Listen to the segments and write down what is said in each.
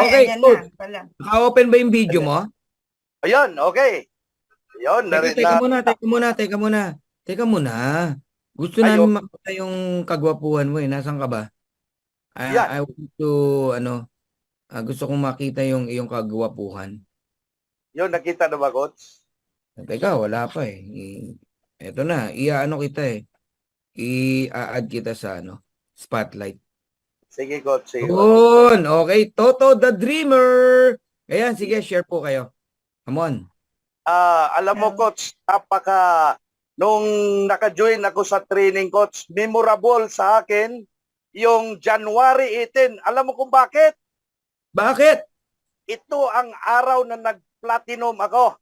Okay, ayan coach. na pala. Naka-open ba yung video mo? Ayun, okay. Ayun, Teka muna. Teka muna. Gusto Ayo, namin makita yung kagwapuhan mo eh. Nasaan ka ba? yan. I want to, gusto kong makita yung iyong kagwapuhan. Yun, nakita na ba, coach? Teka, wala pa eh. Eto na, iaano kita eh. I-add kita sa spotlight. Sige, coach. Sige, coach. Yun! Okay, Toto the Dreamer! Ayan, sige, share po kayo. Come on. Alam mo, coach, nung naka-join ako sa training, coach, memorable sa akin yung January 18. Alam mo kung bakit? Bakit? Ito ang araw na nag-platinum ako.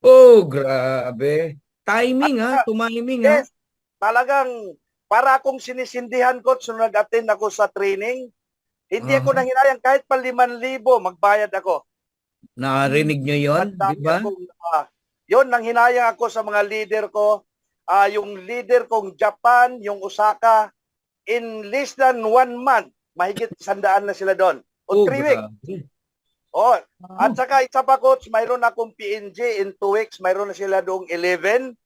Oh, grabe. Timing ha, tumiming ha. Yes, talagang para akong sinisindihan, coach, nung nag-attend ako sa training. Hindi ako nanghinayang kahit pa 5,000 magbayad ako. Nakarinig nyo yon, di ba? Yun, nanghinayang ako sa mga leader ko. Yung leader kong Japan, yung Osaka, in less than 1 month, mahigit 100 na sila doon. O 3 weeks. Grabe. Oh, at saka isa pa, coach, mayroon akong PNG in 2 weeks, mayroon na sila doong 11.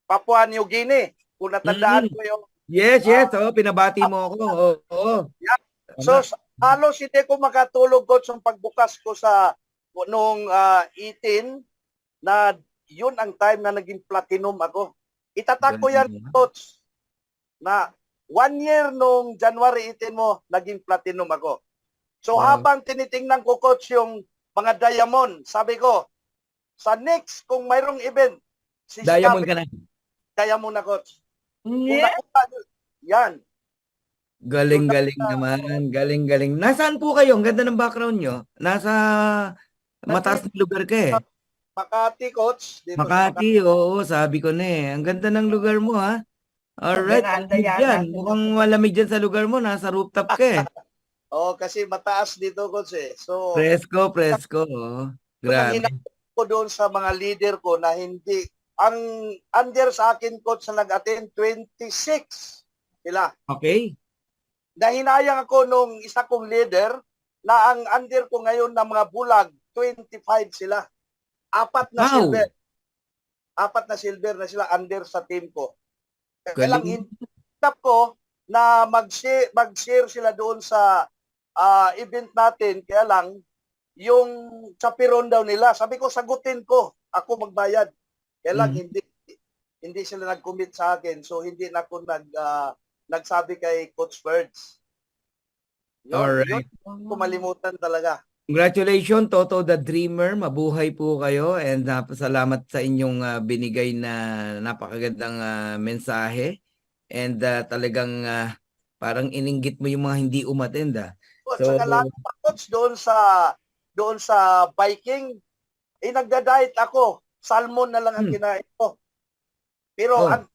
Papua New Guinea. Kung natandaan ko yung Yes, pinabati mo ako. Oo. yeah. So, halos hindi ko makatulog, coach, yung pagbukas ko sa nung 18 na yun ang time na naging platinum ako. Itatak ko yan, coach, na 1 year nung January 18 mo, naging platinum ako. So habang tinitingnan ko, coach, yung mga diamond, sabi ko, sa next, kung mayroong event, Diamond ka na. diamond na, coach. Yeah. Yan. Galing-galing naman. Galing-galing. Nasaan po kayo? Ang ganda ng background nyo. Nasa mataas na lugar ka eh. Makati, coach. Dito Makati, oo. Sabi ko na eh. Ang ganda ng lugar mo ha. Alright. Malamig dyan. Mukhang malamig dyan sa lugar mo. Nasa rooftop ka eh. Oh, kasi mataas dito, coach eh. So, Presko. Oh. Grabe. ko doon sa mga leader ko na hindi, ang under sa akin, coach, na nag-attend, 26 sila. Okay. Nahinayang ako nung isa kong leader na ang under ko ngayon na mga bulag, 25 sila. 4 na silver. 4 na silver na sila under sa team ko. Kailang hinap ko na mag-share sila doon sa event natin, kaya lang yung chaperon daw nila, sabi ko sagutin ko, ako magbayad. Kaya lang hindi sila nag-commit sa akin, so hindi na ako nagsabi kay Coach Birds. Yun, kumalimutan talaga. Congratulations, Toto the Dreamer. Mabuhay po kayo and salamat sa inyong binigay na napakagandang mensahe. And talagang parang ininggit mo yung mga hindi umattend. So, saka lang pa, coach, doon sa biking, nagda-diet ako. Salmon na lang ang kinain ko. Pero ang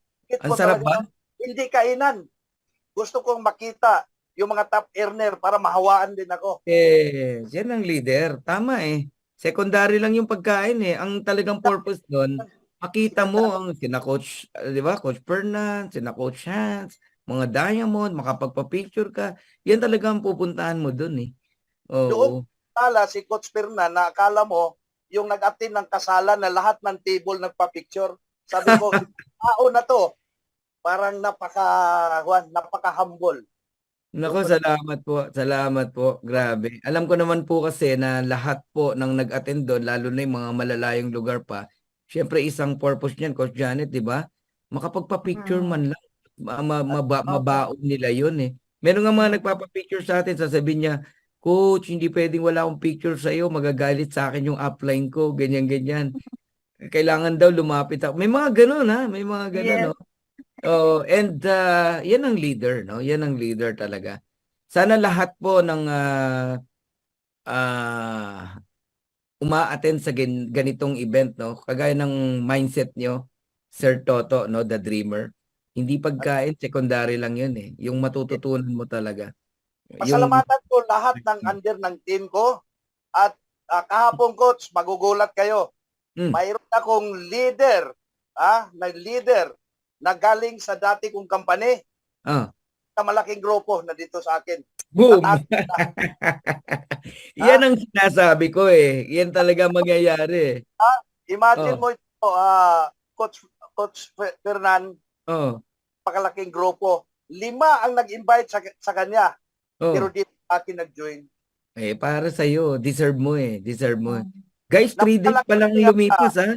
sarap ba? Hindi kainan. Gusto kong makita yung mga top earner para mahawaan din ako. Yan ang leader. Tama eh. Secondary lang yung pagkain eh. Ang talagang purpose doon, makita mo ang sina Coach, di ba? Coach Fernand, sina Coach Hans, mga diamond, makapagpa-picture ka. Yan talaga ang pupuntahan mo doon eh. Doon tala si Coach Fernand na akala mo yung nag-attend ng kasalan na lahat ng table nagpa-picture. Sabi ko, tao na to. Parang napaka-humble. Nako, salamat po. Grabe. Alam ko naman po kasi na lahat po ng nag-attend doon, lalo na yung mga malalayong lugar pa, syempre isang purpose niyan, Coach Janet, di ba? Makapagpa-picture man lang. Mabaon nila yun eh. Meron nga mga nagpapa-picture sa atin, sasabihin niya, Coach, hindi pwedeng wala akong picture sa iyo, magagalit sa akin yung upline ko, ganyan-ganyan. Kailangan daw lumapit ako. May mga ganun ha, may mga ganun. Yes. No? And yan ang leader, no? Yan ang leader talaga. Sana lahat po ng uma-attend sa ganitong event, no? Kagaya ng mindset nyo, Sir Toto, no, the dreamer. Hindi pagkain, secondary lang yun eh. Yung matututunan mo talaga. Pasalamatan ko lahat ng under ng team ko. At kahapon, Coach, magugulat kayo. Mayroon akong leader, na galing sa dati kong company. Na malaking grupo na dito sa akin. Boom! Tatago. Yan Ha? ang sinasabi ko eh. Yan talaga mangyayari. Imagine Oh, mo ito, Coach Fernan, oh, pakalaking grupo. 5 ang nag-invite sa kanya, pero oh. dito akin nag-join. Eh, para sa'yo. Deserve mo eh. Deserve mo. Oh. Guys, 3 days pa lang Napakalaking, lumipas ha.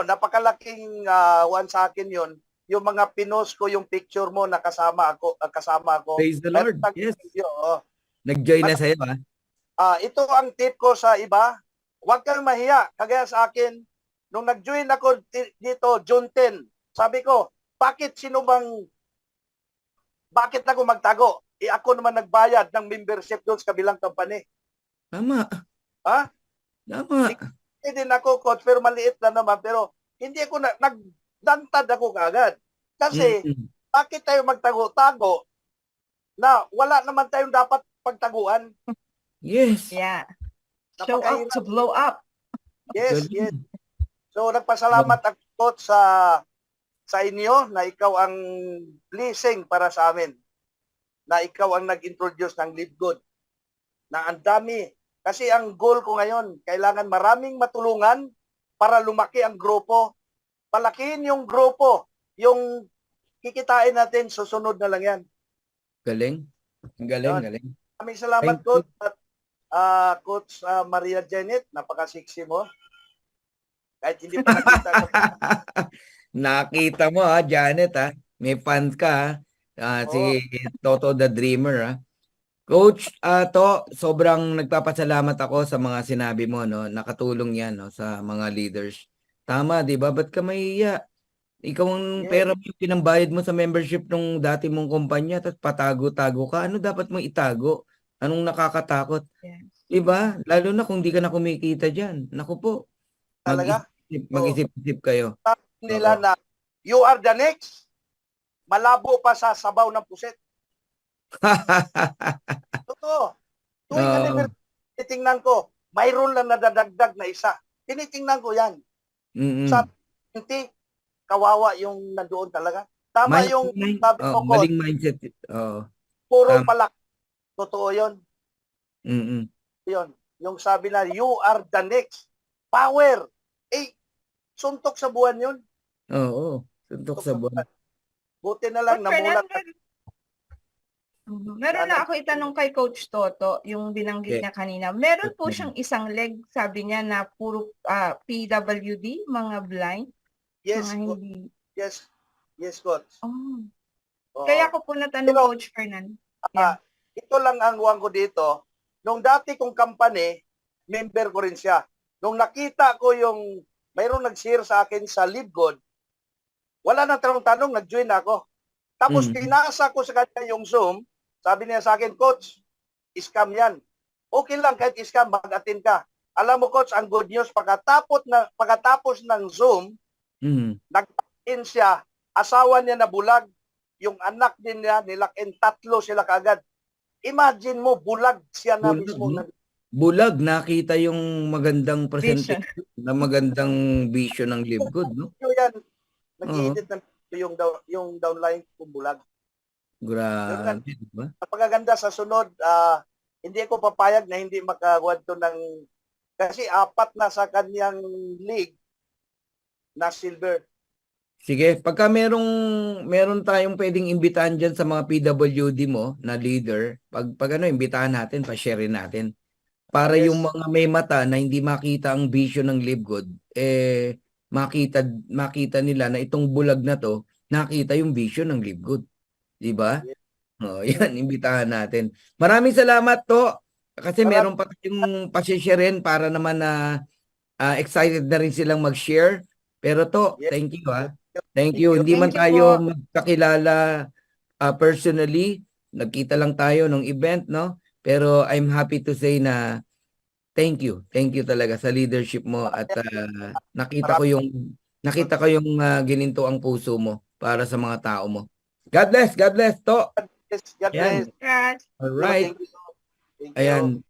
napakalaking one sa akin yon. Yung mga pinost ko yung picture mo na kasama ako. Praise the Lord. Yes. Nag-join na sa'yo ha. Ito ang tip ko sa iba. Huwag kang mahiya. Kagaya sa akin, nung nag-join ako dito, June 10, sabi ko, bakit ako magtago? Ako naman nagbayad ng membership doon sa kabilang company. Tama. Ha? Tama. Hindi din ako, coach, pero maliit na naman. Pero hindi ako nagdantad ako kagad. Kasi, bakit tayo magtago-tago na wala naman tayong dapat pagtaguan? Yes. Yeah. Show up to blow up. Yes, Galing. yes. So, nagpasalamat ako, coach, sa inyo na ikaw ang blessing para sa amin. Na ikaw ang nag-introduce ng Live Good. Na ang dami. Kasi ang goal ko ngayon, kailangan maraming matulungan para lumaki ang grupo. Palakihin yung grupo. Yung kikitain natin, susunod na lang yan. Galing. Galing, Yun. galing. Maraming salamat, Thank you. Coach. At, Coach Maria Janet, napaka-sexy mo. Kahit hindi pa nakita ko. Nakita mo ha, Janet ha. May fans ka ha. Si Toto the Dreamer ha. Coach, sobrang nagpapasalamat ako sa mga sinabi mo, no? Nakatulong yan, no, sa mga leaders. Tama, di ba? Ba't ka mahiya? Ikaw ang pera mo yung pinambayad mo sa membership nung dati mong kumpanya, tapos patago-tago ka. Ano dapat mo itago? Anong nakakatakot? Yes. Diba? Lalo na kung di ka na kumikita dyan. Naku po. Talaga? Mag-isip-isip kayo. Nila na, you are the next. Malabo pa sa sabaw ng puset. Totoo. Tuwing anniversary, tinitingnan ko, mayroon lang nadadagdag na isa. Tinitingnan ko yan. Sa hindi, kawawa yung nandoon talaga. Tama yung sabi ko, maling mindset. puro tama. pala. Totoo yun. Yun. Yung sabi na, you are the next. Power. Suntok sa buwan yun. Oo. Suntok sa buwan. Buti na lang, namulat. Meron na ako itanong kay Coach Toto, yung binanggit niya kanina. Meron po siyang isang leg, sabi niya, na puro PWD, mga blind. Yes, mga hindi. Yes. Yes, Coach. Kaya ko po natanong, Coach Fernan. Ito lang ang huwag ko dito. Nung dati kong company, member ko rin siya. Nung nakita ko yung mayroong nag-share sa akin sa Live Good, wala nang tanong-tanong, nag-join ako. Tapos pinasa ko sa kanya yung Zoom, sabi niya sa akin, Coach, scam yan. Okay lang, kahit scam, mag-attend ka. Alam mo, Coach, ang good news, pagkatapos ng Zoom, nag-in siya, asawa niya na bulag, yung anak din niya, nilakin, 3 sila kaagad. Imagine mo, bulag siya na mismo. Bulag, nakita yung magandang presentation, na magandang vision ng Live Good, no? Yan, nag-edit ng yung downline kung bulag. Grabe, diba? Napakaganda sa sunod, hindi ako papayag na hindi makawad to ng, kasi 4 na sa kanyang league na silver. Sige, pagka meron tayong pwedeng imbitahan dyan sa mga PWD mo na leader, pag imbitahan natin, pa-share natin. Para yung mga may mata na hindi makita ang vision ng Live Good, makita nila na itong bulag na to, nakita yung vision ng Live Good. Diba? Yan, imbitahan natin. Maraming salamat to. Kasi meron pa tayong pa-share para naman na excited na rin silang mag-share. Pero to, thank you ha. Thank you. Hindi man tayo magkakilala personally. Nagkita lang tayo ng event, no? Pero I'm happy to say na thank you. Thank you talaga sa leadership mo at nakita ko yung gininto ang puso mo para sa mga tao mo. God bless to. God bless. All right. Thank you. Ayan.